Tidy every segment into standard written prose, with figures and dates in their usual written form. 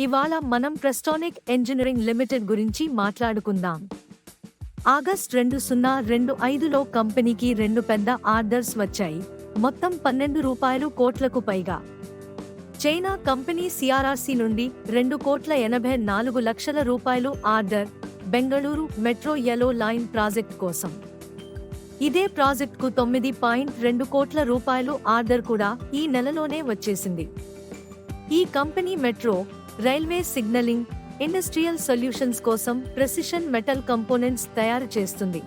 ఇవాళ మనం ప్రెస్టానిక్ engineering limited గురించి మాట్లాడుకుందాం. ఆగస్ట్ 2025లో కంపెనీకి 2 పెద్ద ఆర్డర్స్ వచ్చాయి. మొత్తం రూ. 12 కోట్లకు పైగా. చైనా కంపెనీ సిఆర్ఆర్సి నుండి 2,84,00,000 రూపాయలు order, Bengaluru metro yellow line project కోసం. ఇదే ప్రాజెక్టుకు 9.2 కోట్ల రూపాయలు ఆర్డర్ కూడా ఈ నెలలోనే వచ్చేసింది. ఈ company metro, railway signalling, industrial solutions కోసం ప్రెసిషన్ మెటల్ కంపోనెంట్స్ తయారు చేస్తుంది.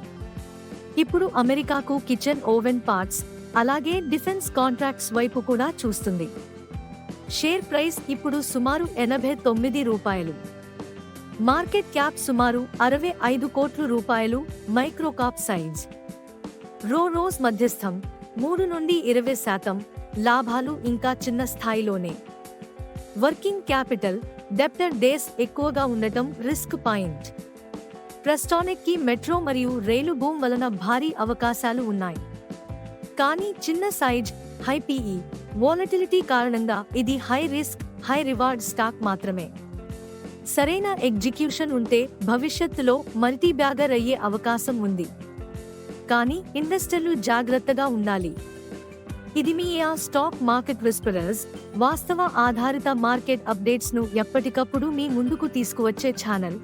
ఇప్పుడు అమెరికాకు కిచెన్ ఓవెన్ పార్ట్స్, అలాగే డిఫెన్స్ కాంట్రాక్ట్స్ వైపు కూడా చూస్తుంది. షేర్ ప్రైస్ ఇప్పుడు సుమారు రూ. 89. మార్కెట్ క్యాప్ సుమారు 65 కోట్ల రూపాయలు. మైక్రోకాప్ సైజ్. రోజ్ మధ్యస్థం 3 నుండి 20%. లాభాలు ఇంకా చిన్న స్థాయిలోనే. వర్కింగ్ క్యాపిటల్, డెబ్టర్ డేస్ ఎక్కువగా ఉండటం రిస్క్ పాయింట్. ప్రెస్టానిక్ కి మెట్రో మరియు రైలు బూమ్ వలన భారీ అవకాశాలు ఉన్నాయి. కానీ చిన్న సైజ్, హై పీఈ, వోలటిలిటీ కారణంగా ఇది high risk, high reward stock మాత్రమే. సరైన ఎగ్జిక్యూషన్ ఉంటే భవిష్యత్తులో మల్టీ బ్యాగర్ అయ్యే అవకాశం ఉంది. కానీ ఇన్వెస్టర్లు జాగ్రత్తగా ఉండాలి. ఇది మీ స్టాక్ మార్కెట్ విస్పరర్స్, వాస్తవ ఆధారిత మార్కెట్ అప్డేట్స్ ను ఎప్పటికప్పుడు మీ ముందుకు తీసుకువచ్చే ఛానల్.